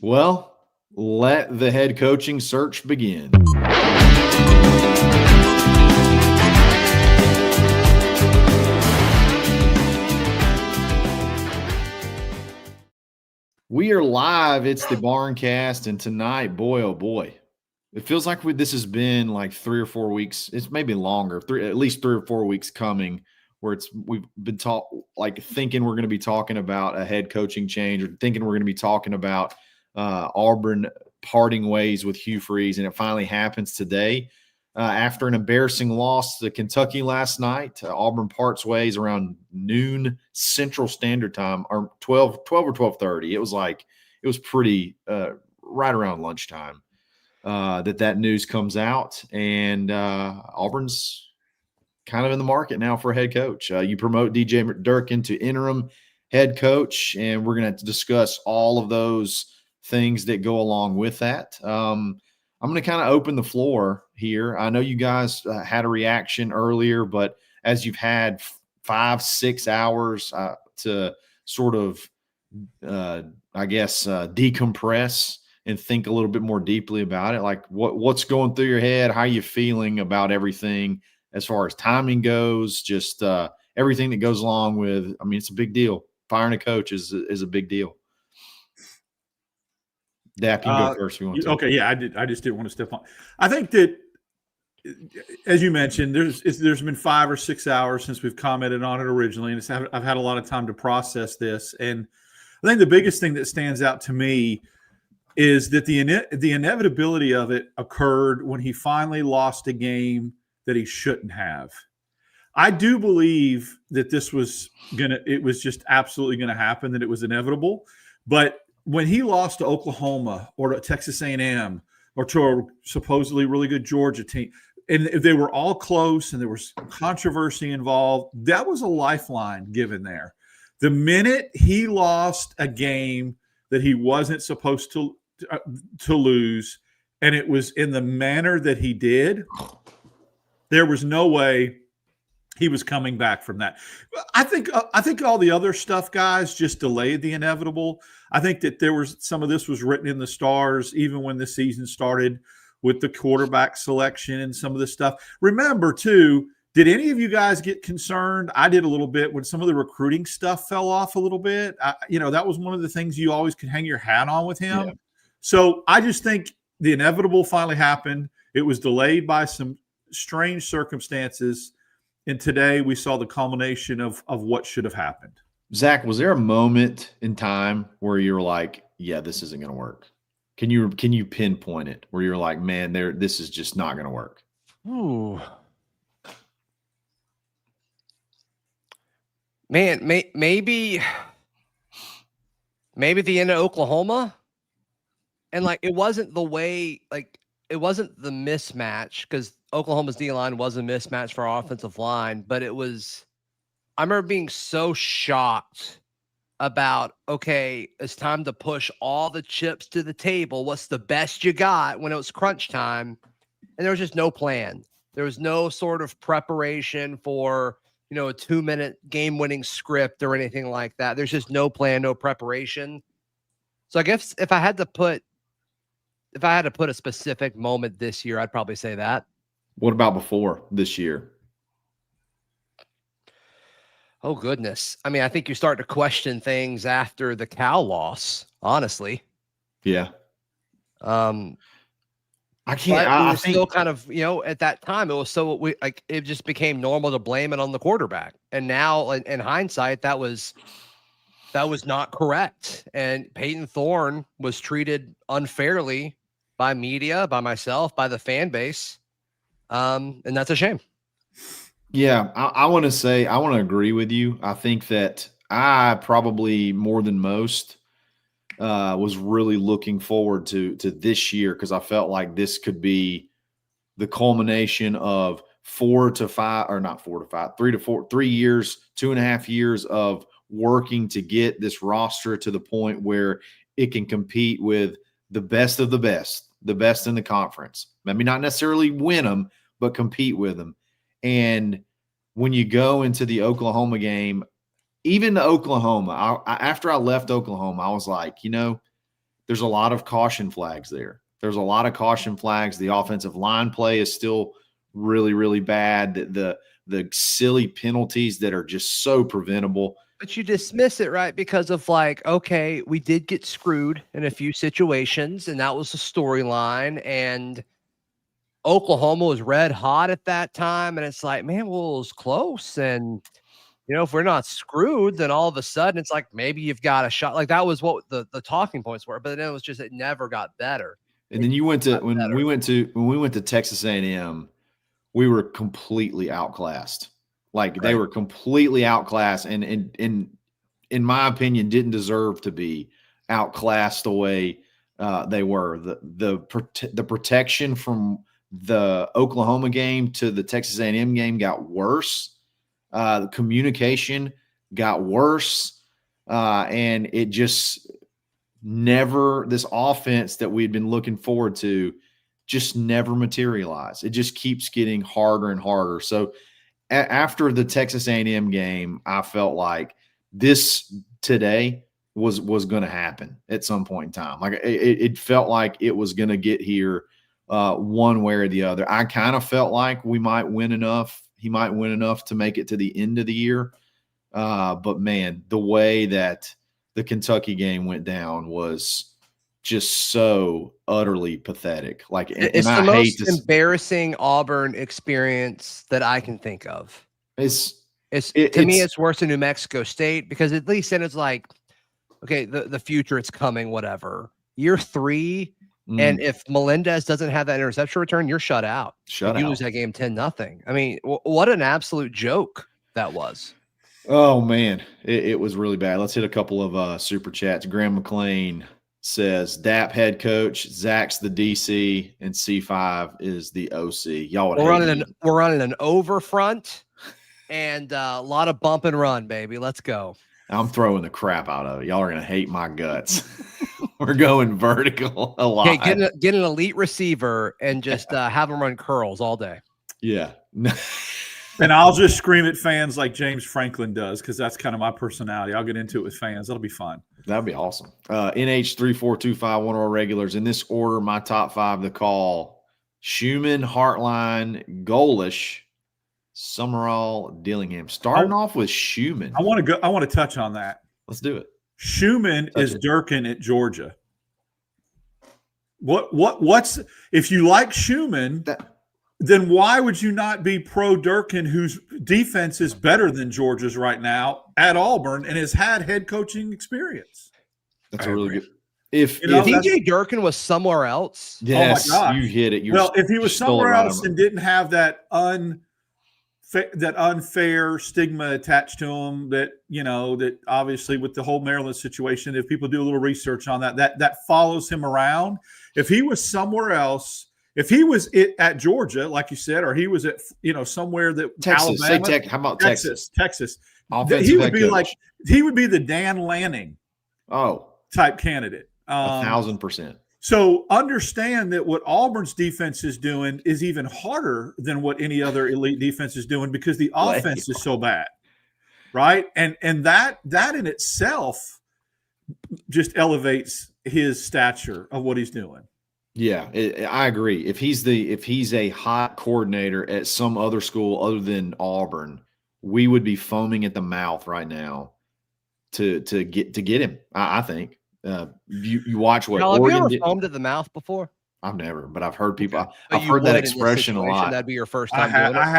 Well, let the head coaching search begin. We are live. It's the Barncast, and tonight, boy, oh boy, it feels like this has been like 3 or 4 weeks. It's maybe longer, at least 3 or 4 weeks coming, where we've been thinking we're going to be talking about a head coaching change, or thinking we're going to be talking about Auburn parting ways with Hugh Freeze, and it finally happens today. After an embarrassing loss to Kentucky last night, Auburn parts ways around noon Central Standard Time, or 12 or 12:30. It was pretty right around lunchtime that news comes out, and Auburn's kind of in the market now for a head coach. You promote DJ Durkin to interim head coach, and we're going to discuss all of those things that go along with that. I'm going to kind of open the floor here. I know you guys had a reaction earlier, but as you've had 5-6 hours to sort of, decompress and think a little bit more deeply about it, like what's going through your head? How are you feeling about everything as far as timing goes? Just everything that goes along with, I mean, it's a big deal. Firing a coach is a big deal. Dap, you can go first if you want to. Okay, yeah, I just didn't want to step on. I think that, as you mentioned, there's been 5 or 6 hours since we've commented on it originally, and I've had a lot of time to process this. And I think the biggest thing that stands out to me is that the inevitability of it occurred when he finally lost a game that he shouldn't have. I do believe that it was just absolutely gonna happen, that it was inevitable, but when he lost to Oklahoma or to Texas A&M or to a supposedly really good Georgia team, and they were all close and there was controversy involved, that was a lifeline given there. The minute he lost a game that he wasn't supposed to lose, and it was in the manner that he did, there was no way he was coming back from that. I think all the other stuff, guys, just delayed the inevitable. I think that some of this was written in the stars, even when the season started, with the quarterback selection and some of the stuff. Remember, too, did any of you guys get concerned? I did a little bit when some of the recruiting stuff fell off a little bit. That was one of the things you always could hang your hat on with him. Yeah. So I just think the inevitable finally happened. It was delayed by some strange circumstances. And today we saw the culmination of what should have happened. Zach, was there a moment in time where you were like, yeah, this isn't going to work? Can you pinpoint it where you're like, man, this is just not going to work? Ooh. Man, maybe at the end of Oklahoma. And it wasn't the way, it wasn't the mismatch, because Oklahoma's D-line was a mismatch for our offensive line, but it was, I remember being so shocked about, okay, it's time to push all the chips to the table. What's the best you got when it was crunch time? And there was just no plan. There was no sort of preparation for, a 2-minute game-winning script or anything like that. There's just no plan, no preparation. So I guess if I had to put a specific moment this year, I'd probably say that. What about before this year? Oh, goodness. I mean, I think you start to question things after the Cal loss, honestly. Yeah. I can't. I think still kind of, at that time, it was it just became normal to blame it on the quarterback. And now, in hindsight, that was not correct. And Peyton Thorne was treated unfairly by media, by myself, by the fan base. And that's a shame. Yeah, I want to agree with you. I think that I probably more than most was really looking forward to this year, because I felt like this could be the culmination of 3 to 5, 3 years, 2.5 years of working to get this roster to the point where it can compete with the best of the best in the conference. Maybe not necessarily win them, but compete with them. And when you go into the Oklahoma game, even the Oklahoma, after I left Oklahoma, I was like, there's a lot of caution flags there. There's a lot of caution flags. The offensive line play is still really, really bad. The silly penalties that are just so preventable. But you dismiss it, right? Because of like, okay, we did get screwed in a few situations, and that was the storyline. And Oklahoma was red hot at that time. And it's like, man, well, it was close. And, if we're not screwed, then all of a sudden it's like, maybe you've got a shot. Like that was what the talking points were. But then it was just, it never got better. And then you went to, when we went to Texas A&M, we were completely outclassed. Like they were completely outclassed, and in my opinion, didn't deserve to be outclassed the way they were. The protection from the Oklahoma game to the Texas A&M game got worse. The communication got worse, and it just never. This offense that we had been looking forward to just never materialized. It just keeps getting harder and harder. So after the Texas A&M game, I felt like this today was going to happen at some point in time. Like it felt like it was going to get here one way or the other. I kind of felt like we might win enough. He might win enough to make it to the end of the year. But man, the way that the Kentucky game went down was just so utterly pathetic. Like it's the most embarrassing Auburn experience that I can think of. To me, it's worse than New Mexico State, because at least then it's like, okay, the future, it's coming, whatever. Year 3, and if Melendez doesn't have that interception return, you're shut out. You lose that game 10-0. I mean, what an absolute joke that was. Oh man, it was really bad. Let's hit a couple of super chats. Graham McLean says DAP head coach, Zach's the DC, and C5 is the OC. Y'all we're running an over front and a lot of bump and run, baby. Let's go. I'm throwing the crap out of it. Y'all are gonna hate my guts. We're going vertical a lot. Okay, get an elite receiver and just have them run curls all day. Yeah. And I'll just scream at fans like James Franklin does, because that's kind of my personality. I'll get into it with fans. That'll be fun. That'd be awesome. NH3425, one of our regulars. In this order, my top 5 to call: Schumann, Hartline, Golish, Summerall, Dillingham. Starting off with Schumann. I want to touch on that. Let's do it. Schumann is Durkin at Georgia. What's if you like Schumann, then why would you not be pro Durkin, whose defense is better than Georgia's right now at Auburn and has had head coaching experience? That's a really good. If DJ Durkin was somewhere else, yes, oh my gosh, you hit it. If he was somewhere else and didn't have that unfair stigma attached to him, that obviously with the whole Maryland situation, if people do a little research on that follows him around. If he was somewhere else. If he was at Georgia, like you said, or he was at somewhere that Texas, Alabama, how about Texas? He would be like the Dan Lanning type candidate. 1,000%. So understand that what Auburn's defense is doing is even harder than what any other elite defense is doing, because the offense is so bad, right? And that in itself just elevates his stature of what he's doing. Yeah, I agree. If he's a hot coordinator at some other school other than Auburn, we would be foaming at the mouth right now to get him. I think. You watch what Oregon have you ever foamed at the mouth before? I've never, but I've heard people. I've heard that expression a lot. That'd be your first time doing it. I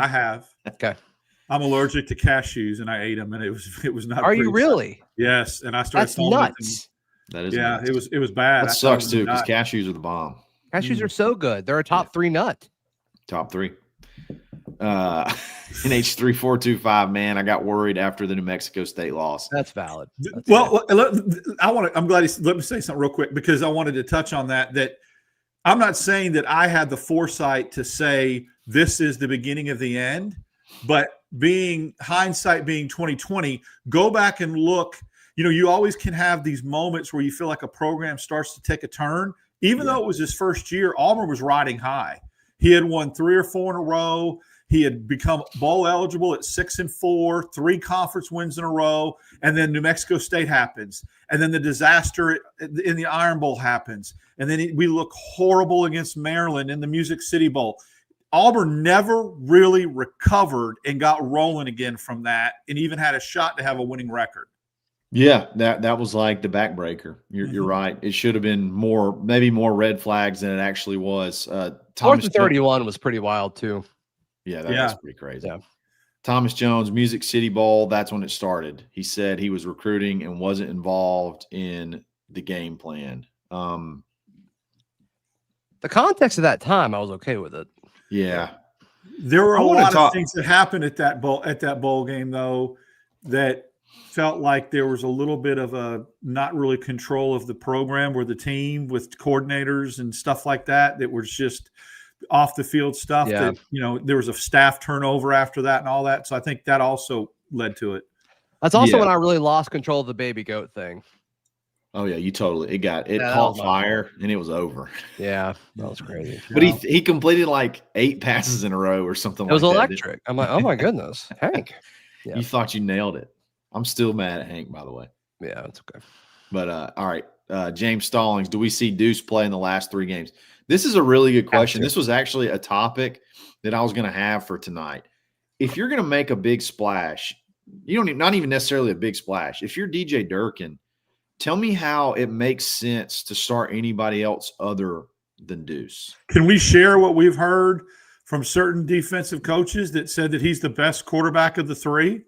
have. Okay. I'm allergic to cashews, and I ate them, and it was not. Are you really? Yes, and I started. That's nuts. That is nuts. It was bad. That sucks too, because cashews are the bomb. Cashews are so good. They're a top 3 nut. Top 3. NH3425, man, I got worried after the New Mexico State loss. That's valid. I'm glad let me say something real quick, because I wanted to touch on that I'm not saying that I had the foresight to say this is the beginning of the end, but hindsight being 2020, go back and look. You always can have these moments where you feel like a program starts to take a turn. Even though it was his first year, Auburn was riding high. He had won 3 or 4 in a row. He had become bowl eligible at 6-4, 3 conference wins in a row, and then New Mexico State happens, and then the disaster in the Iron Bowl happens, and then we look horrible against Maryland in the Music City Bowl. Auburn never really recovered and got rolling again from that, and even had a shot to have a winning record. Yeah, that was like the backbreaker. You're right. It should have been maybe more red flags than it actually was. Thomas 31 was pretty wild too. Yeah, that's pretty crazy. Yeah. Thomas Jones, Music City Bowl, that's when it started. He said he was recruiting and wasn't involved in the game plan. The context of that time, I was okay with it. Yeah. There were a lot of things that happened at that bowl game, though, that felt like there was a little bit of a not really control of the program or the team with coordinators and stuff like that was just off the field stuff. Yeah. That, there was a staff turnover after that and all that. So I think that also led to it. That's also when I really lost control of the baby goat thing. Oh yeah, it caught fire and it was over. Yeah, that was crazy. But he completed like 8 passes in a row or something. It was electric. I'm like, oh my goodness, Hank. Yeah. You thought you nailed it. I'm still mad at Hank, by the way. Yeah, it's okay. But all right, James Stallings, do we see Deuce play in the last 3 games? This is a really good question. This was actually a topic that I was going to have for tonight. If you're going to make a big splash, not even necessarily a big splash. If you're DJ Durkin, tell me how it makes sense to start anybody else other than Deuce. Can we share what we've heard from certain defensive coaches that said that he's the best quarterback of the 3?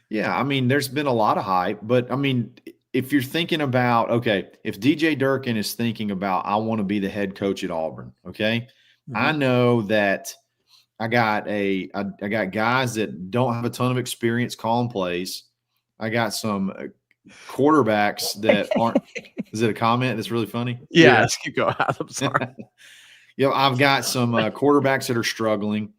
Yeah, I mean, there's been a lot of hype, but I mean, if you're thinking about, okay, if DJ Durkin is thinking about, I want to be the head coach at Auburn, okay, I know that I got guys that don't have a ton of experience calling plays. I got some quarterbacks that aren't. Is it a comment that's really funny? Yeah, let's keep going. I'm sorry. I've got some quarterbacks that are struggling.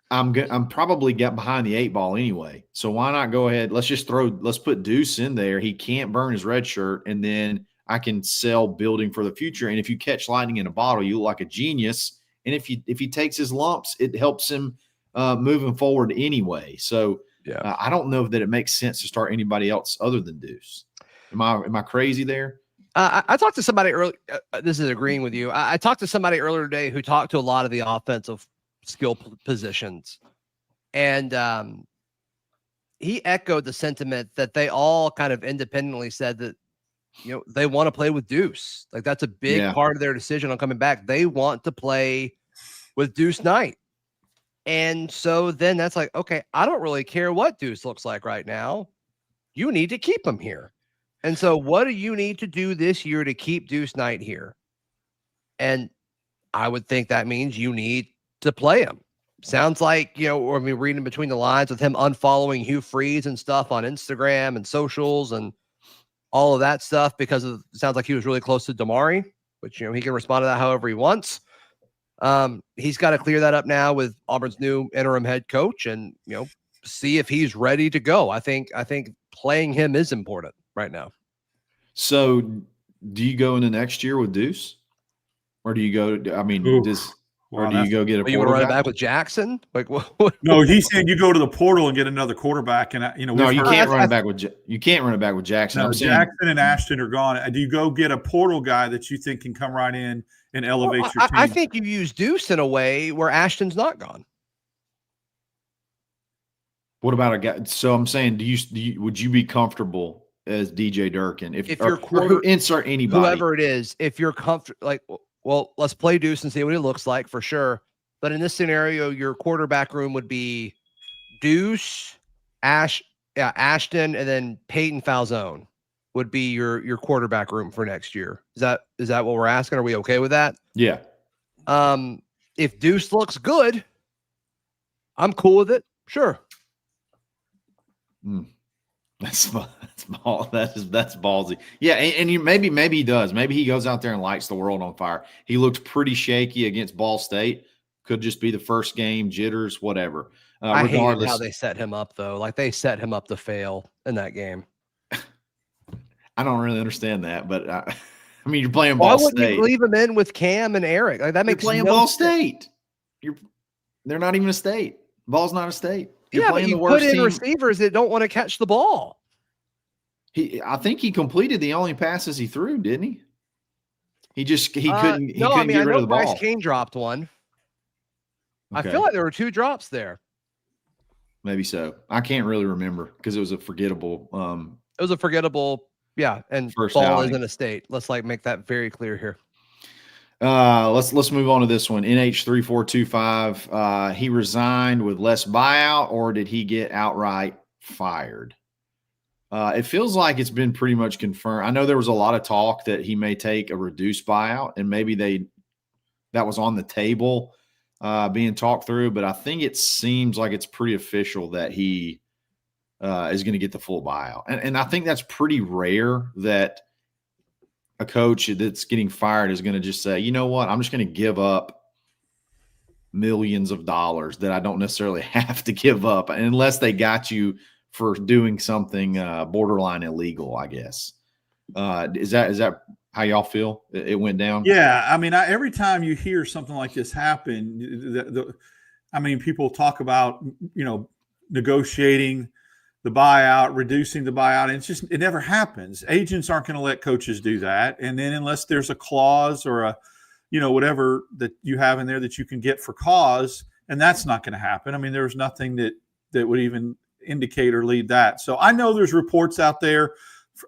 I'm probably get behind the 8 ball anyway. So why not go ahead? Let's put Deuce in there. He can't burn his red shirt, and then I can sell building for the future. And if you catch lightning in a bottle, you look like a genius. And if he takes his lumps, it helps him moving forward anyway. So I don't know that it makes sense to start anybody else other than Deuce. Am I crazy there? I talked to somebody earlier. This is agreeing with you. I talked to somebody earlier today who talked to a lot of the offensive skill positions, and he echoed the sentiment that they all kind of independently said that they want to play with Deuce. Like that's a big part of their decision on coming back. They want to play with Deuce Knight, and so then that's like, okay, I don't really care what Deuce looks like right now. You need to keep him here. And so what do you need to do this year to keep Deuce Knight here? And I would think that means you need to play him. Sounds like, or reading between the lines with him unfollowing Hugh Freeze and stuff on Instagram and socials and all of that stuff because it sounds like he was really close to Damari, which, he can respond to that however he wants. He's got to clear that up now with Auburn's new interim head coach and, see if he's ready to go. I think playing him is important right now. So do you go into next year with Deuce? Or do you go, do you go get a quarterback? You want to run it back with Jackson? Like what? No, he's saying you go to the portal and get another quarterback. And no, you can't run it back with Jackson. No, Jackson and Ashton are gone. Do you go get a portal guy that you think can come right in and elevate your team? I think you use Deuce in a way where Ashton's not gone. What about a guy? So I'm saying, would you be comfortable as DJ Durkin if you're insert anybody, whoever it is, if you're comfortable, like, well, let's play Deuce and see what he looks like for sure. But in this scenario, your quarterback room would be Deuce, Ashton, and then Peyton Falzone would be your quarterback room for next year. Is that what we're asking? Are we okay with that? Yeah. If Deuce looks good, I'm cool with it. Sure. That's ballsy. Yeah, and maybe he does. Maybe he goes out there and lights the world on fire. He looked pretty shaky against Ball State. Could just be the first game, jitters, whatever. I hate how they set him up, though. Like they set him up to fail in that game. I don't really understand that, but I mean, you're playing Ball State. Why wouldn't you leave him in with Cam and Eric? Like that makes playing Ball State. They're not even a state. Ball's not a state. You're Yeah, but playing you the worst put in team. receivers that don't want to catch the ball. I think he completed the only passes he threw, didn't he? He couldn't No, get I rid know of the Bryce ball. Kane dropped one. Okay. I feel like there were 2 drops there. Maybe so. I can't really remember because it was a forgettable. It was a forgettable, yeah. And First ball outing. isn't a state. Let's make that very clear here. Let's move on to this one. NH3425. He resigned with less buyout, or did he get outright fired? It feels like it's been pretty much confirmed. I know there was a lot of talk that he may take a reduced buyout, and maybe that was on the table being talked through, but I think it seems like it's pretty official that he is going to get the full buyout. And I think that's pretty rare that a coach that's getting fired is going to just say, you know what, I'm just going to give up millions of dollars that I don't necessarily have to give up unless they got you for doing something borderline illegal, I guess. Is that how y'all feel it went down? Yeah. I mean, every time you hear something like this happen, people talk about, negotiating the buyout, reducing the buyout. And it never happens. Agents aren't going to let coaches do that. And then unless there's a clause or whatever that you have in there that you can get for cause, and that's not going to happen. I mean, there's nothing that would even indicate or lead that. So I know there's reports out there.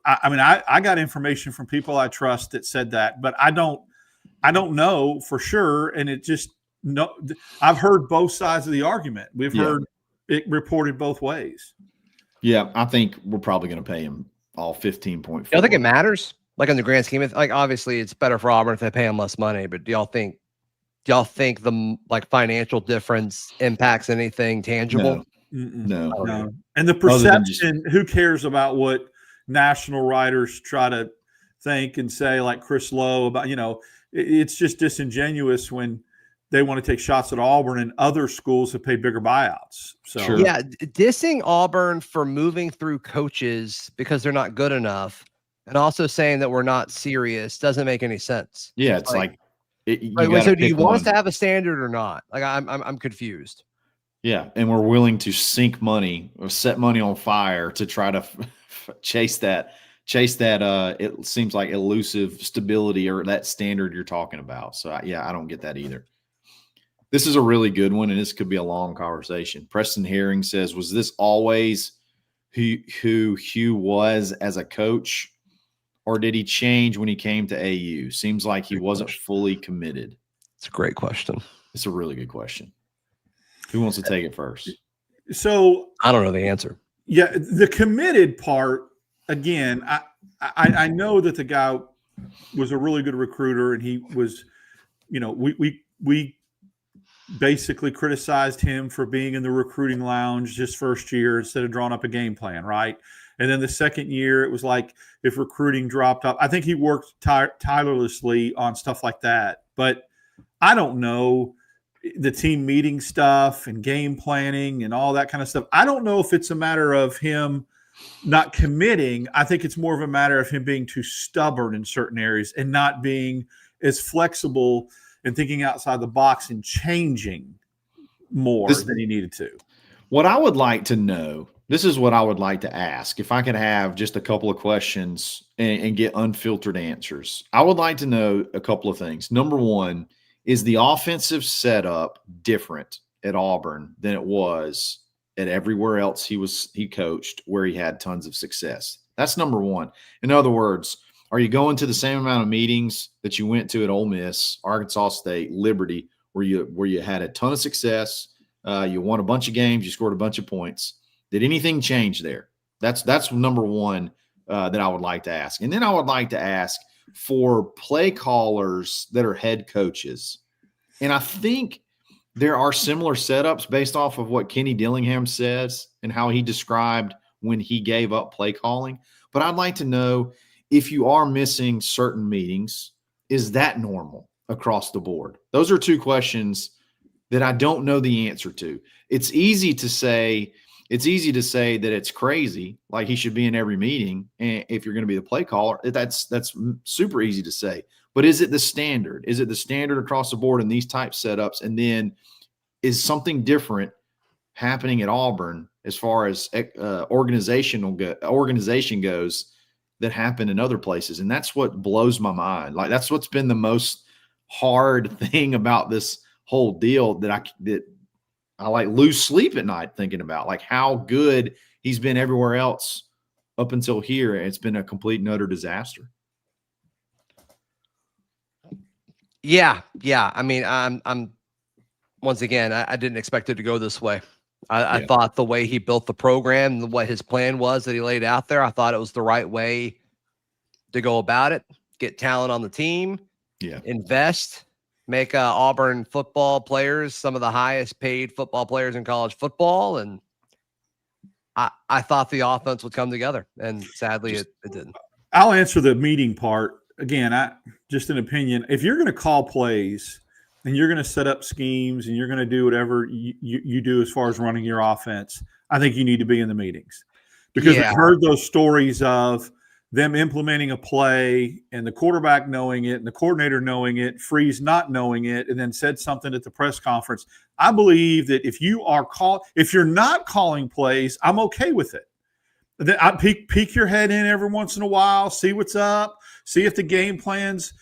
I got information from people I trust that said that, but I don't know for sure. And I've heard both sides of the argument. We've heard it reported both ways. Yeah, I think we're probably going to pay him all 15.4. I think it matters. Like in the grand scheme of, obviously it's better for Auburn if they pay him less money, but do y'all think the financial difference impacts anything tangible? No. And the perception, who cares about what national writers try to think and say, like Chris Lowe about, it's just disingenuous when they want to take shots at Auburn and other schools have paid bigger buyouts. So sure. Yeah, dissing Auburn for moving through coaches because they're not good enough and also saying that we're not serious doesn't make any sense. Yeah, it's so do you want us to have a standard or not? I'm confused. Yeah, and we're willing to sink money or set money on fire to try to chase that it seems like elusive stability or that standard you're talking about. So I don't get that either. This is a really good one, and this could be a long conversation. Preston Herring says, was this always who Hugh was as a coach, or did he change when he came to AU? Seems like he wasn't fully committed. It's a great question. It's a really good question. Who wants to take it first? So I don't know the answer. Yeah, the committed part, again, I know that the guy was a really good recruiter, and he was, we basically criticized him for being in the recruiting lounge his first year instead of drawing up a game plan, right? And then the second year, it was like if recruiting dropped off. I think he worked tirelessly on stuff like that. But I don't know the team meeting stuff and game planning and all that kind of stuff. I don't know if it's a matter of him not committing. I think it's more of a matter of him being too stubborn in certain areas and not being as flexible and thinking outside the box and changing more than he needed to. What I would like to know, this is what I would like to ask. If I could have just a couple of questions and get unfiltered answers, I would like to know a couple of things. Number one, is the offensive setup different at Auburn than it was at everywhere else he coached where he had tons of success? That's number one. In other words, are you going to the same amount of meetings that you went to at Ole Miss, Arkansas State, Liberty, where you had a ton of success, you won a bunch of games, you scored a bunch of points? Did anything change there? That's number one that I would like to ask. And then I would like to ask for play callers that are head coaches. And I think there are similar setups based off of what Kenny Dillingham says and how he described when he gave up play calling. But I'd like to know, if you are missing certain meetings, is that normal across the board? Those are two questions that I don't know the answer to. It's easy to say that it's crazy, like he should be in every meeting. And if you're going to be the play caller, that's super easy to say. But is it the standard? Is it the standard across the board in these type setups? And then is something different happening at Auburn as far as organization goes that happen in other places. And that's what blows my mind. Like, that's what's been the most hard thing about this whole deal that I like lose sleep at night thinking about, like, how good he's been everywhere else up until here. It's been a complete and utter disaster. Yeah. I mean, I'm once again, I didn't expect it to go this way. I thought the way he built the program, what his plan was that he laid out there, I thought it was the right way to go about it. Get talent on the team, invest, make Auburn football players some of the highest paid football players in college football. And I thought the offense would come together, and sadly it didn't. I'll answer the meeting part. Again, just an opinion. If you're going to call plays and you're going to set up schemes and you're going to do whatever you do as far as running your offense, I think you need to be in the meetings, because we've heard those stories of them implementing a play and the quarterback knowing it and the coordinator knowing it, Freeze not knowing it, and then said something at the press conference. I believe that if you're not calling plays, I'm okay with it. I peek your head in every once in a while, see what's up, see if the game plan's,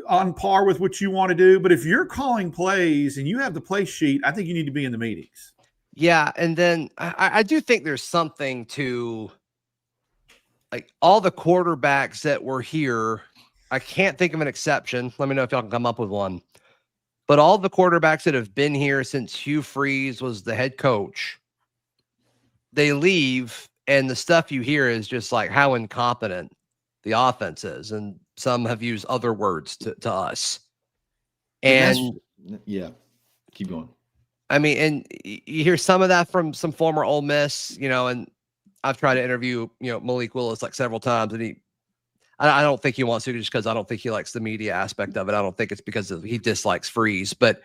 on par with what you want to do. But if you're calling plays and you have the play sheet, I think you need to be in the meetings. Yeah. And then I do think there's something to, like, all the quarterbacks that were here. I can't think of an exception. Let me know if y'all can come up with one. But all the quarterbacks that have been here since Hugh Freeze was the head coach, they leave, and the stuff you hear is just like how incompetent the offense is. And some have used other words to us. And keep going. I mean, and you hear some of that from some former Ole Miss, and I've tried to interview, Malik Willis like several times, and I don't think he wants to, just because I don't think he likes the media aspect of it. I don't think it's because he dislikes Freeze, but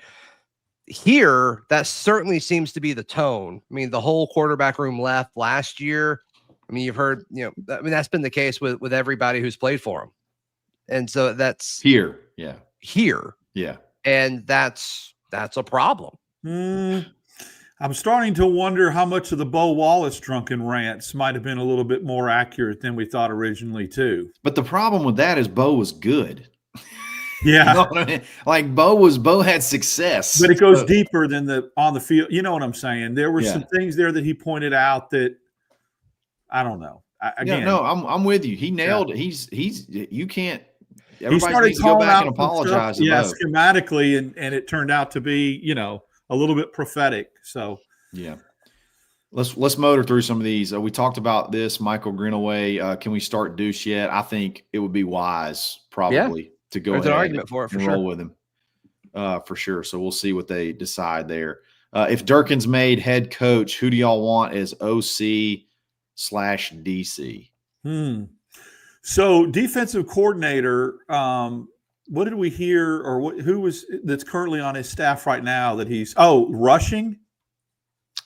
here that certainly seems to be the tone. I mean, the whole quarterback room left last year. I mean, you've heard, that's been the case with everybody who's played for him. And so that's here. Yeah. And that's a problem. I'm starting to wonder how much of the Bo Wallace drunken rants might have been a little bit more accurate than we thought originally too. But the problem with that is Bo was good. Yeah. You know what I mean? Like, Bo had success. But it goes deeper than on the field. You know what I'm saying? There were some things there that he pointed out that I don't know. I'm with you. He nailed it. You can't. Everybody needs to go back and apologize. Schematically, and it turned out to be, a little bit prophetic. So let's motor through some of these. We talked about this, Michael Greenaway. Can we start Deuce yet? I think it would be wise probably to go ahead an argument for it, and roll with him for sure. So we'll see what they decide there. If Durkin's made head coach, who do y'all want as OC/DC? So defensive coordinator, what did we hear, or that's currently on his staff right now that Rushing?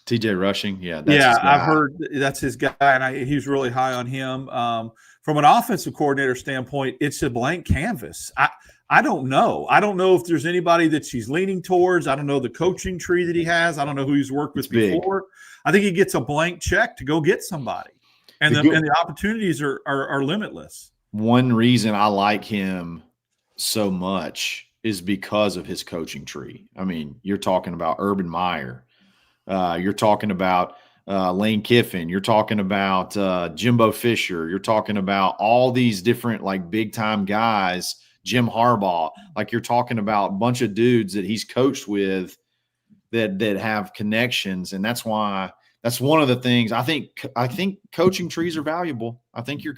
TJ Rushing. Yeah. I've heard that's his guy, and he's really high on him. From an offensive coordinator standpoint, it's a blank canvas. I don't know. I don't know if there's anybody that she's leaning towards. I don't know the coaching tree that he has. I don't know who he's worked with before. I think he gets a blank check to go get somebody. And the opportunities are limitless. One reason I like him so much is because of his coaching tree. I mean, you're talking about Urban Meyer. You're talking about Lane Kiffin. You're talking about Jimbo Fisher. You're talking about all these different, like, big-time guys, Jim Harbaugh. Like, you're talking about a bunch of dudes that he's coached with that have connections, and that's why – that's one of the things I think coaching trees are valuable. I think your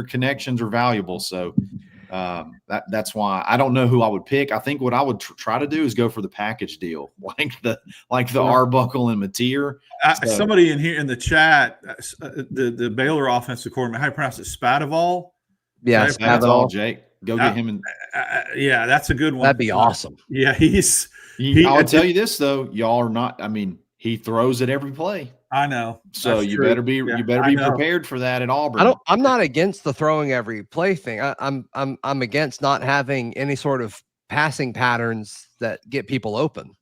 connections are valuable. So that's why I don't know who I would pick. I think what I would try to do is go for the package deal, like the Arbuckle and Mateer. Somebody in here in the chat, the Baylor offensive coordinator, how do you pronounce it? Spadaval? Yeah, Spadaval, Jake. Go get him. Yeah, that's a good one. That'd be awesome. Yeah, I would tell you this though, y'all are not. I mean, he throws at every play. I know. So you better be prepared for that at Auburn. I'm not against the throwing every play thing. I'm against not having any sort of passing patterns that get people open.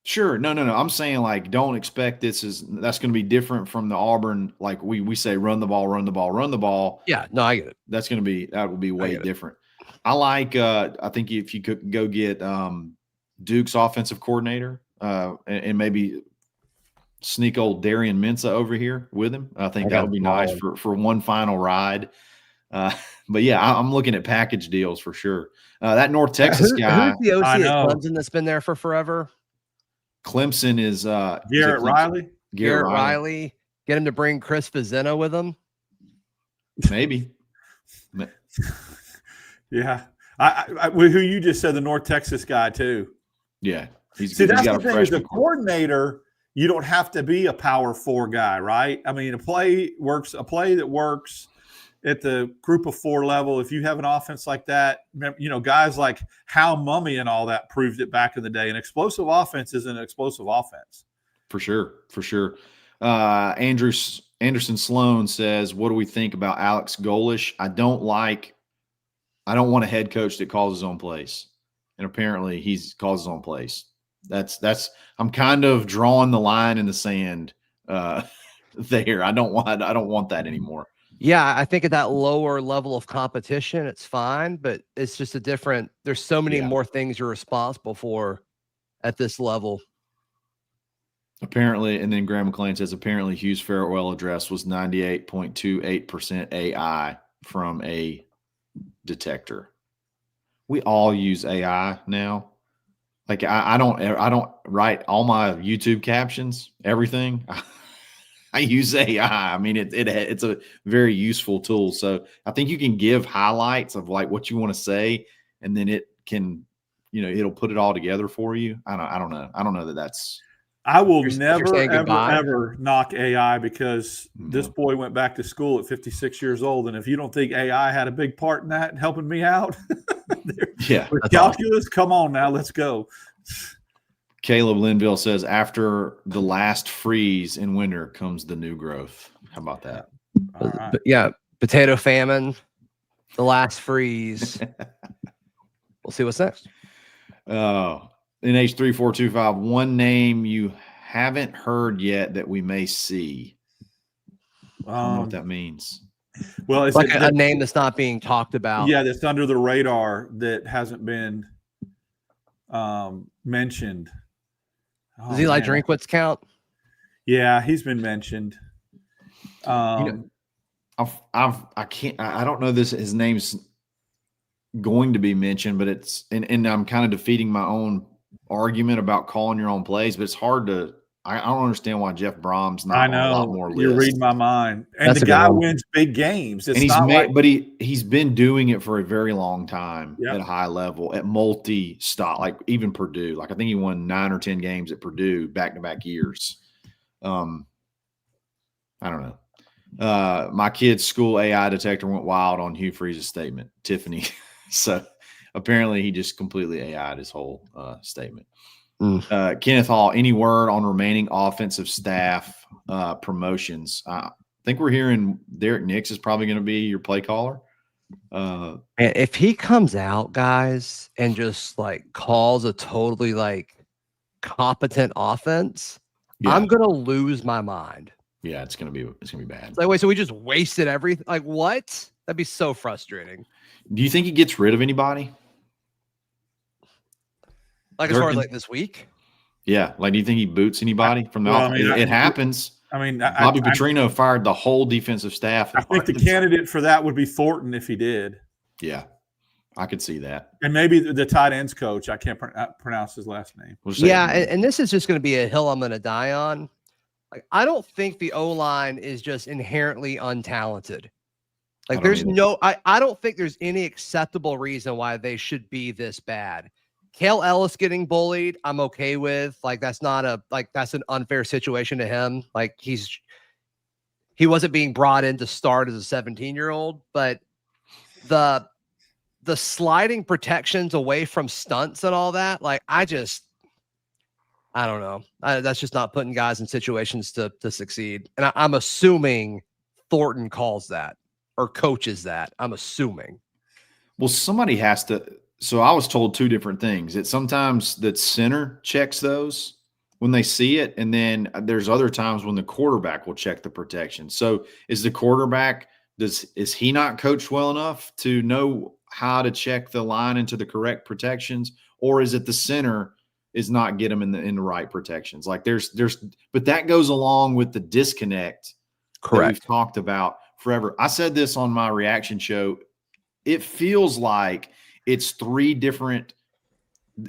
Sure. No. I'm saying like don't expect that's going to be different from the Auburn. Like we say run the ball, run the ball, run the ball. Yeah, no, I get it. That would be way different. I like I think if you could go get Duke's offensive coordinator and maybe sneak old Darian Mensah over here with him. I think that would be nice for one final ride. But yeah, I'm looking at package deals for sure. That North Texas guy. Who's the OC at Clemson that's been there for forever? Clemson is Garrett Riley. Garrett Riley. Get him to bring Chris Vizina with him. Maybe. Yeah. Who you just said, the North Texas guy too. Yeah. That's the thing as a coordinator, you don't have to be a power 4 guy, right? I mean, a play that works at the group of 4 level. If you have an offense like that, guys like Hal Mummy and all that proved it back in the day. An explosive offense is an explosive offense. For sure. Anderson Sloan says, what do we think about Alex Golish? I don't want a head coach that calls his own plays. And apparently he's calls his own plays. I'm kind of drawing the line in the sand there. I don't want that anymore. Yeah, I think at that lower level of competition, it's fine, but it's just there's so many more things you're responsible for at this level. Apparently, and then Graham McClain says, apparently Hugh's farewell address was 98.28% AI from a detector. We all use AI now. Like I don't write all my YouTube captions, everything. I use AI. I mean, it's a very useful tool. So I think you can give highlights of like what you want to say, and then it can, it'll put it all together for you. I don't know. I don't know that that's. I will never, ever knock AI because this boy went back to school at 56 years old. And if you don't think AI had a big part in that and helping me out, calculus, come on now, let's go. Caleb Linville says, after the last freeze in winter comes the new growth. How about that? All right. Yeah, potato famine, the last freeze. We'll see what's next. NH3425, one name you haven't heard yet that we may see. I don't know what that means. Well, it's like a name that's not being talked about. Yeah, that's under the radar that hasn't been mentioned. Does Eli Drinkwitz count? Yeah, he's been mentioned. I don't know his name's going to be mentioned, but it's and I'm kind of defeating my own argument about calling your own plays, but it's hard to. I don't understand why Jeff Brom's not on a lot more lists. You're reading my mind. And the guy wins big games. It's but he's been doing it for a very long time at a high level, at multi-stop, like even Purdue. Like I think he won 9 or 10 games at Purdue back-to-back years. I don't know. My kid's school AI detector went wild on Hugh Freeze's statement, Tiffany. So apparently he just completely AI'd his whole statement. Kenneth Hall, any word on remaining offensive staff promotions? I think we're hearing Derek Nix is probably going to be your play caller. If he comes out, guys, and just like calls a totally like competent offense, I'm going to lose my mind. Yeah, it's going to be bad. It's like, wait, so we just wasted everything? Like what? That'd be so frustrating. Do you think he gets rid of anybody? Like as far as like this week? Yeah. Like, do you think he boots anybody from the offense? It happens. I mean, Bobby Petrino fired the whole defensive staff. I think the candidate for that would be Thornton if he did. Yeah, I could see that. And maybe the tight ends coach. I can't pronounce his last name. And this is just going to be a hill I'm going to die on. Like, I don't think the O-line is just inherently untalented. Like, I don't think there's any acceptable reason why they should be this bad. Kale Ellis getting bullied, I'm okay with. Like, that's an unfair situation to him. Like, he wasn't being brought in to start as a 17-year-old, but the sliding protections away from stunts and all that, like, I don't know. That's just not putting guys in situations to succeed. And I'm assuming Thornton calls that or coaches that. I'm assuming. Well, somebody has to. So I was told two different things. That sometimes the center checks those, when they see it. And then there's other times when the quarterback will check the protection. So is the quarterback, is he not coached well enough to know how to check the line into the correct protections? Or is it the center is not get them in the right protections? Like but that goes along with the disconnect that we've talked about forever. I said this on my reaction show. It feels like it's three different.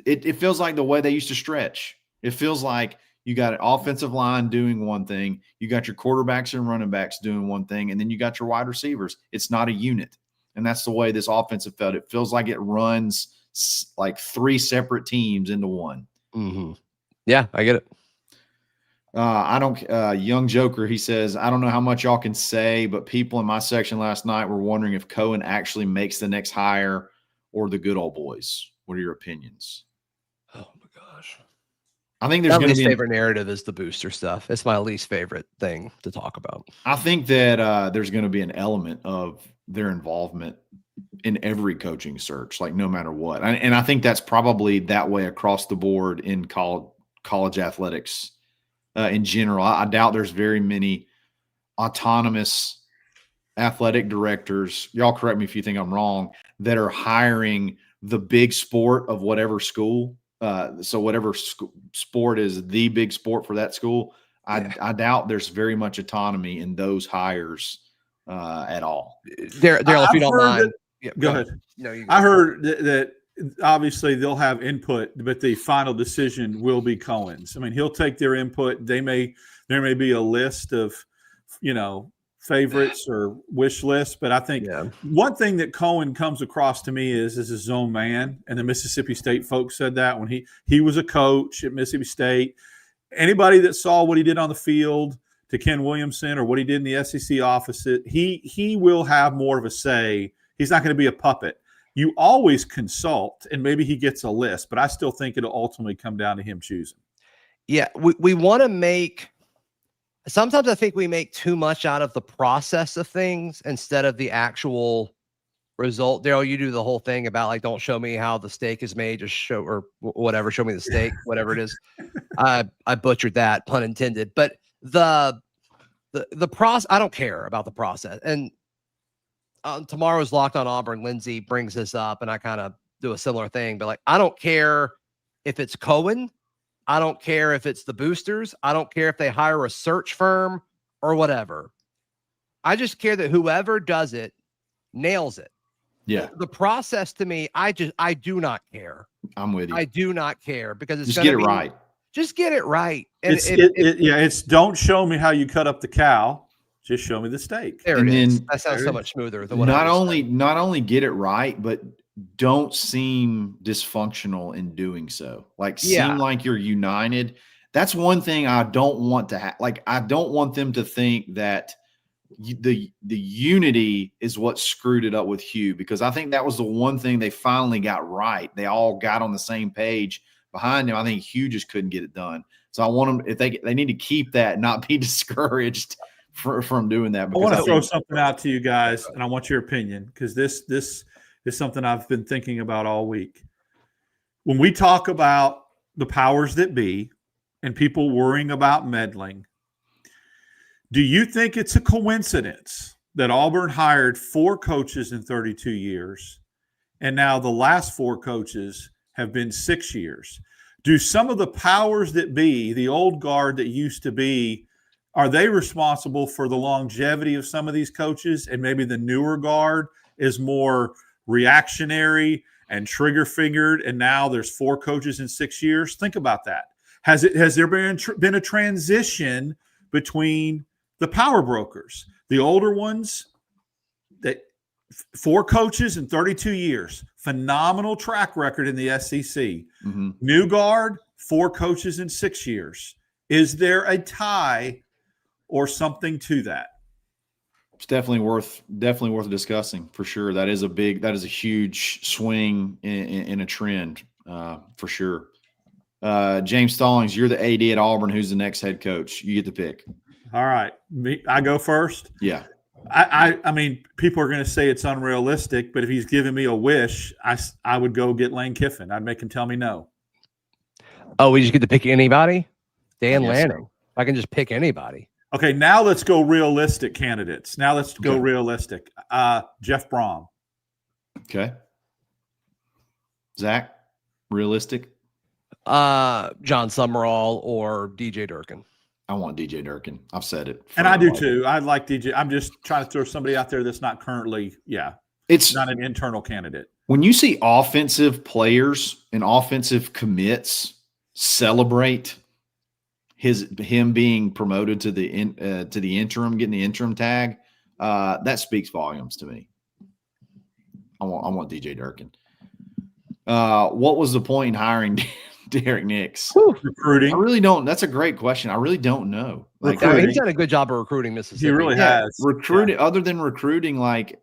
It feels like the way they used to stretch. It feels like you got an offensive line doing one thing, you got your quarterbacks and running backs doing one thing, and then you got your wide receivers. It's not a unit. And that's the way this offensive felt. It feels like it runs like three separate teams into one. Mm-hmm. Yeah, I get it. Young Joker, he says, I don't know how much y'all can say, but people in my section last night were wondering if Cohen actually makes the next hire or the good old boys. What are your opinions? Oh my gosh. I think there's my least favorite narrative is the booster stuff. It's my least favorite thing to talk about. I think that there's going to be an element of their involvement in every coaching search, like no matter what. And I think that's probably that way across the board in college athletics in general. I doubt there's very many autonomous athletic directors, y'all correct me if you think I'm wrong, that are hiring the big sport of whatever school. So whatever sport is the big sport for that school, I doubt there's very much autonomy in those hires at all. Daryl, if you don't mind. Go ahead. No, I heard that obviously they'll have input, but the final decision will be Cohen's. I mean, he'll take their input. There may be a list of, favorites or wish lists, but I think one thing that Cohen comes across to me is a zone man, and the Mississippi State folks said that when he was a coach at Mississippi State. Anybody that saw what he did on the field to Ken Williamson or what he did in the SEC office, he will have more of a say. He's not going to be a puppet. You always consult, and maybe he gets a list, but I still think it'll ultimately come down to him choosing. Yeah, we want to make – sometimes I think we make too much out of the process of things instead of the actual result. Daryl, you do the whole thing about like, don't show me how the steak is made, just show or whatever. Show me the steak, whatever it is. I butchered that, pun intended. But the process, I don't care about the process. And tomorrow's Locked on Auburn, Lindsay brings this up, and I kind of do a similar thing. But like, I don't care if it's Cohen. I don't care if it's the boosters. I don't care if they hire a search firm or whatever. I just care that whoever does it nails it. Yeah. The process to me, I do not care. I'm with you. I do not care because it's just get it right. Just get it right. And it's don't show me how you cut up the cow. Just show me the steak. There it is. That sounds so much smoother than what not only get it right, but don't seem dysfunctional in doing so. Like seem like you're united. That's one thing I don't want to have. Like I don't want them to think that the unity is what screwed it up with Hugh, because I think that was the one thing they finally got right. They all got on the same page behind him. I think Hugh just couldn't get it done. So I want them, if they need to keep that, not be discouraged from doing that. I want to throw something out to you guys, and I want your opinion, because this is something I've been thinking about all week. When we talk about the powers that be and people worrying about meddling, do you think it's a coincidence that Auburn hired 4 coaches in 32 years, and now the last 4 coaches have been 6 years? Do some of the powers that be, the old guard that used to be, are they responsible for the longevity of some of these coaches, and maybe the newer guard is more reactionary and trigger fingered, and now there's 4 coaches in 6 years? Think about that. Has there been a transition between the power brokers, the older ones, that 4 coaches in 32 years, phenomenal track record in the SEC. Mm-hmm. New guard, 4 coaches in 6 years. Is there a tie or something to that? It's definitely worth discussing for sure. That is a huge swing in a trend for sure. James Stallings, you're the AD at Auburn. Who's the next head coach? You get to pick. All right. I go first? Yeah. I mean, people are going to say it's unrealistic, but if he's giving me a wish, I would go get Lane Kiffin. I'd make him tell me no. Oh, we just get to pick anybody? Dan guess Lanning. so. I can just pick anybody. Okay, now let's go realistic candidates. Now let's go realistic. Jeff Brom. Okay. Zach, realistic? John Summerall or DJ Durkin. I want DJ Durkin. I've said it. And I do too. I like DJ. I'm just trying to throw somebody out there that's not currently, it's not an internal candidate. When you see offensive players and offensive commits celebrate him being promoted to the interim, getting the interim tag, that speaks volumes to me. I want DJ Durkin. What was the point in hiring Derek Nix? Recruiting. I really don't. That's a great question. I really don't know. Like, I mean, he's done a good job of recruiting Mississippi. He really has. Recruiting, other than recruiting, like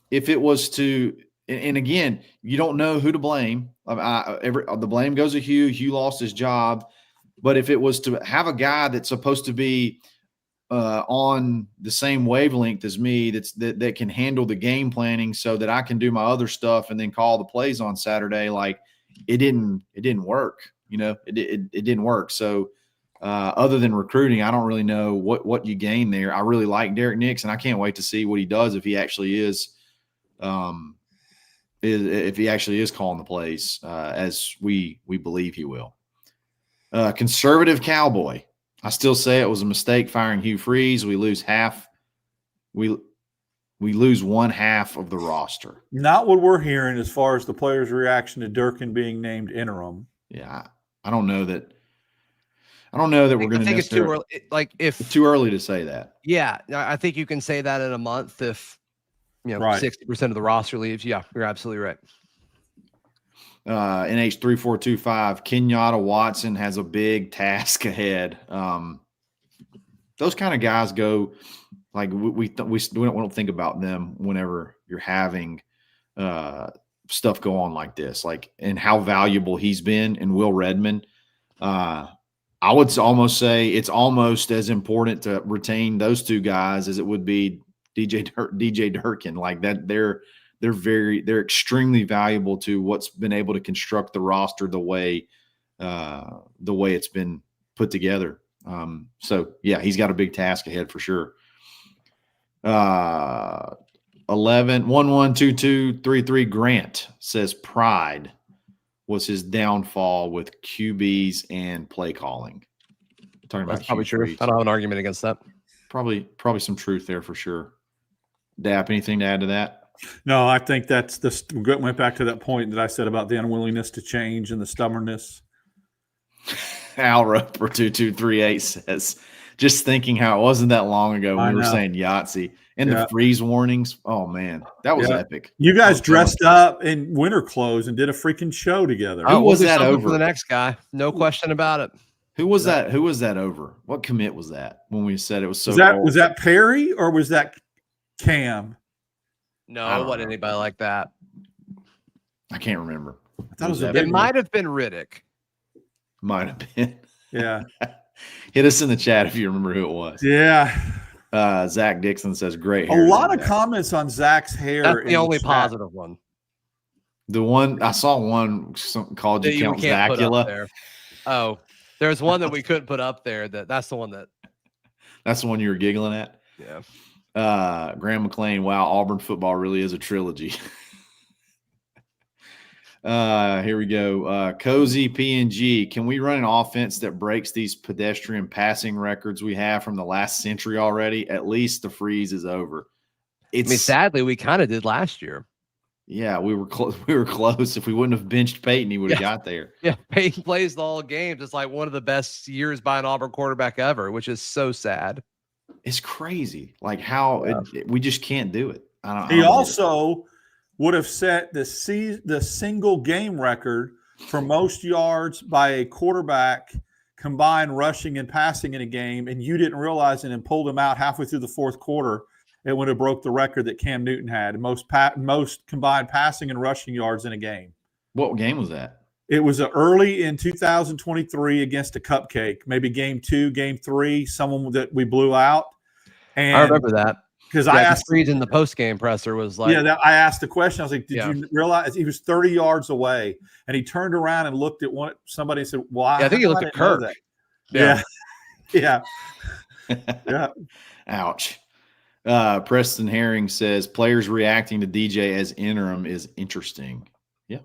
if it was to, and again, you don't know who to blame. The blame goes to Hugh. Hugh lost his job. But if it was to have a guy that's supposed to be on the same wavelength as me, that can handle the game planning so that I can do my other stuff and then call the plays on Saturday, like it didn't work. It didn't work. So other than recruiting, I don't really know what you gain there. I really like Derek Nix, and I can't wait to see what he does if he actually is calling the plays as we believe he will. Conservative Cowboy. I still say it was a mistake firing Hugh Freeze. We lose half. We lose one half of the roster. Not what we're hearing as far as the players' reaction to Durkin being named interim. Yeah, I don't know that. I don't know that we're going to. I think it's too early. It's too early to say that. Yeah, I think you can say that in a month if 60% of the roster leaves. Yeah, you're absolutely right. NH3425, Kenyatta Watson has a big task ahead. Those kind of guys go like we don't think about them whenever you're having stuff go on like this, like and how valuable he's been. And Will Redmond, I would almost say it's almost as important to retain those two guys as it would be DJ Durkin. Like that, they're extremely valuable to what's been able to construct the roster the way it's been put together. So yeah, he's got a big task ahead for sure. 11-11-22-33 Grant says pride was his downfall with QBs and play calling. Talking about that's probably true. I don't have an argument against that. Probably some truth there for sure. Dap, anything to add to that? No, I think that's went back to that point that I said about the unwillingness to change and the stubbornness. Al Roper 2238 says, just thinking how it wasn't that long ago when we were saying Yahtzee and the freeze warnings. Oh man, that was epic. You guys dressed up in winter clothes and did a freaking show together. Who was that over? For the next guy, no question about it. Who was that? Who was that over? What commit was that when we said it was so? Was that Perry or was that Cam? No, it wasn't anybody like that. I can't remember. I thought it might have been Riddick. Might have been. Yeah. Hit us in the chat if you remember who it was. Yeah. Zach Dixon says, great hair. A lot of comments on Zach's hair. That's the only positive one. The one I saw one called you Count Zacula. Oh, there's one that we couldn't put up there. That's the one that. That's the one you were giggling at? Yeah. Graham McLean, wow, Auburn football really is a trilogy. Here we go. Cozy PNG. Can we run an offense that breaks these pedestrian passing records we have from the last century already? At least the freeze is over. Sadly, we kind of did last year. Yeah, we were close. We were close. If we wouldn't have benched Peyton, he would have got there. Yeah, Peyton plays all games. It's like one of the best years by an Auburn quarterback ever, which is so sad. It's crazy, like how we just can't do it. He also would have set the single game record for most yards by a quarterback combined rushing and passing in a game, and you didn't realize it and pulled him out halfway through the fourth quarter. It would have broke the record that Cam Newton had, most combined passing and rushing yards in a game. What game was that? It was early in 2023 against a cupcake, maybe game 2, game 3, someone that we blew out. And I remember that because I asked Freeze in the post game presser was like, I asked the question. I was like, did you realize he was 30 yards away? And he turned around and looked at somebody and said, "Why?" I think he looked at Kirk. Yeah. Yeah. Yeah. Ouch. Preston Herring says players reacting to DJ as interim is interesting. Yeah,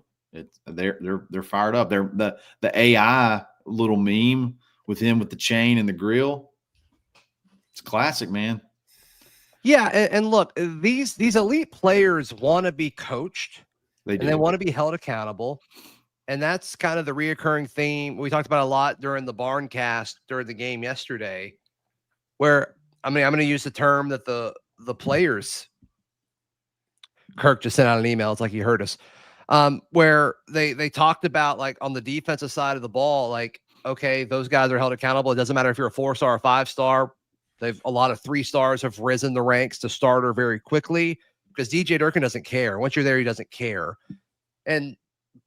they're fired up. They're the AI little meme with him with the chain and the grill. It's classic, man. Yeah, and look, these elite players want to be coached, They do. and they want to be held accountable, and that's kind of the reoccurring theme we talked about a lot during the barn cast during the game yesterday, where I'm going to use the term that the players. Kirk just sent out an email. It's like he heard us, where they talked about, like, on the defensive side of the ball, like, okay, those guys are held accountable. It doesn't matter if you're a 4-star or 5-star. A lot of 3-stars have risen the ranks to starter very quickly because DJ Durkin doesn't care. Once you're there, he doesn't care. And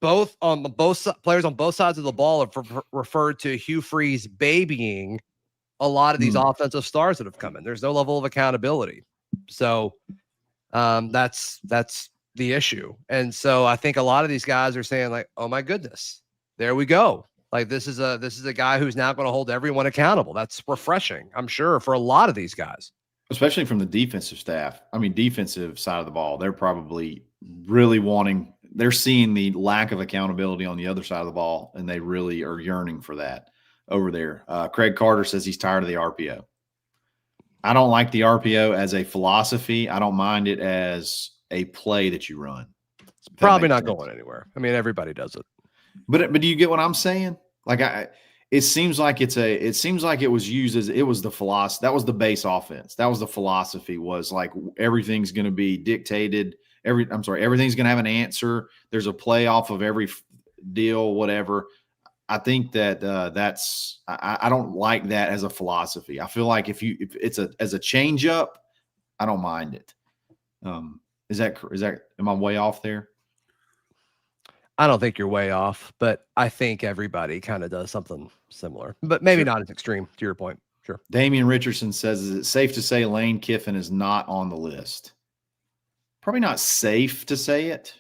both players on both sides of the ball have referred to Hugh Freeze babying a lot of these offensive stars that have come in. There's no level of accountability. So that's the issue. And so I think a lot of these guys are saying, like, oh my goodness, there we go. Like, this is a guy who's now going to hold everyone accountable. That's refreshing, I'm sure, for a lot of these guys. Especially from the defensive staff. I mean, defensive side of the ball, they're probably really they're seeing the lack of accountability on the other side of the ball, and they really are yearning for that over there. Craig Carter says he's tired of the RPO. I don't like the RPO as a philosophy. I don't mind it as a play that you run. It's probably not going anywhere. I mean, everybody does it. But do you get what I'm saying? Like, it seems like it was used as it was the philosophy. That was the base offense. That was the philosophy, was like everything's going to be dictated. Everything's going to have an answer. There's a play off of every deal, whatever. I think that I don't like that as a philosophy. I feel like if it's as a change up, I don't mind it. Is that am I way off there? I don't think you're way off, but I think everybody kind of does something similar, but maybe not as extreme, to your point. Sure. Damian Richardson says, is it safe to say Lane Kiffin is not on the list? Probably not safe to say it.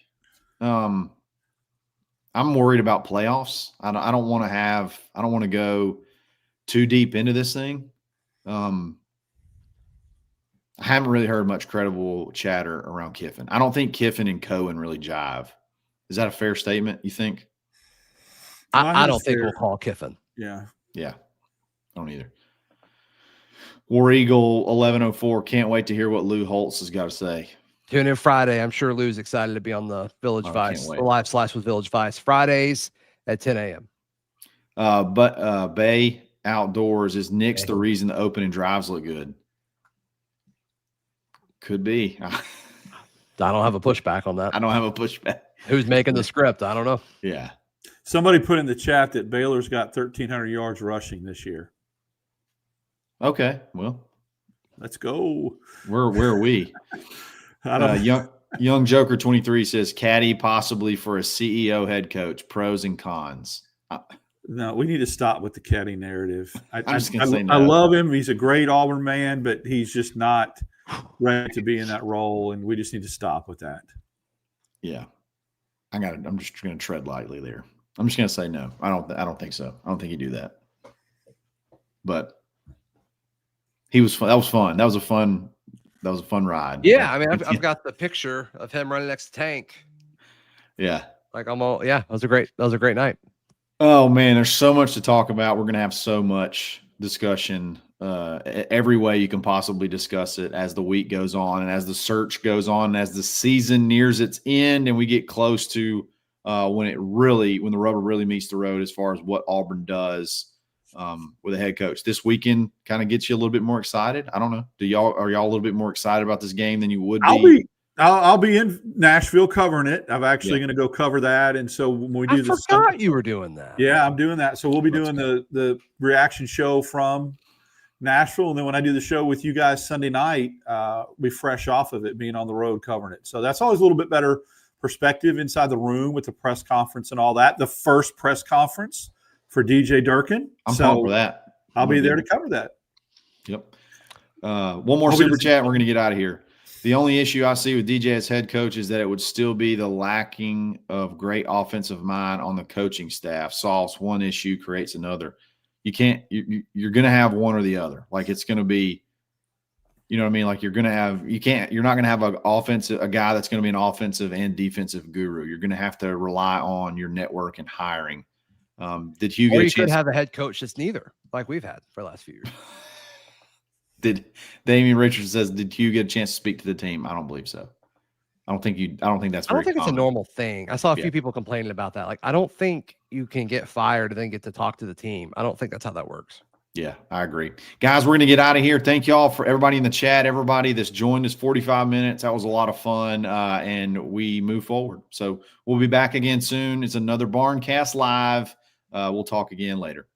I'm worried about playoffs. I don't want to go too deep into this thing. I haven't really heard much credible chatter around Kiffin. I don't think Kiffin and Cohen really jive. Is that a fair statement, you think? I don't think we'll call Kiffin. Yeah. Yeah. I don't either. War Eagle 1104. Can't wait to hear what Lou Holtz has got to say. Tune in Friday. I'm sure Lou's excited to be on the Village Vice, the live slash with Village Vice, Fridays at 10 a.m. But Bay Outdoors, is Nick's the reason the opening drives look good? Could be. I don't have a pushback on that. I don't have a pushback. Who's making the script? I don't know. Yeah. Somebody put in the chat that Baylor's got 1,300 yards rushing this year. Okay. Well, let's go. Where are we? Young Joker 23 says caddy possibly for a CEO head coach. Pros and cons. No, we need to stop with the caddy narrative. I'm just gonna say no. I love him. He's a great Auburn man, but he's just not ready to be in that role, and we just need to stop with that. Yeah. I'm just going to tread lightly there. I'm just going to say no. I don't think so. I don't think he'd do that. But he was fun. That was fun. That was a fun ride. Yeah, I mean, I've got the picture of him running next to Tank. Yeah. Like almost. Yeah, that was a great night. Oh man, there's so much to talk about. We're going to have so much discussion every way you can possibly discuss it as the week goes on and as the search goes on, and as the season nears its end and we get close to when the rubber really meets the road as far as what Auburn does with a head coach. This weekend kind of gets you a little bit more excited. I don't know. Are y'all a little bit more excited about this game than you would be? I'll be in Nashville covering it. I'm actually going to go cover that. And so when we do I forgot you were doing that. Yeah, I'm doing that. So we'll be doing the reaction show from Nashville, and then when I do the show with you guys Sunday night, we fresh off of it, being on the road covering it. So that's always a little bit better perspective inside the room with the press conference and all that. The first press conference for DJ Durkin. I'm pumped for that. I'll be there to cover that. Yep. One more super chat, and we're going to get out of here. The only issue I see with DJ as head coach is that it would still be the lacking of great offensive mind on the coaching staff. Solves one issue, creates another. You can't. You're going to have one or the other. Like it's going to be. You know what I mean? Like you're not going to have a guy that's going to be an offensive and defensive guru. You're going to have to rely on your network and hiring. Did Hugh get a chance? Or you could have a head coach that's neither, like we've had for the last few years. Damian Richards says, did Hugh get a chance to speak to the team? I don't believe so. I don't think that's very it's a normal thing. I saw a few people complaining about that. Like, I don't think you can get fired and then get to talk to the team. I don't think that's how that works. Yeah, I agree. Guys, we're going to get out of here. Thank you all for everybody in the chat, everybody that's joined us 45 minutes. That was a lot of fun, and we move forward. So we'll be back again soon. It's another Barncast Live. We'll talk again later.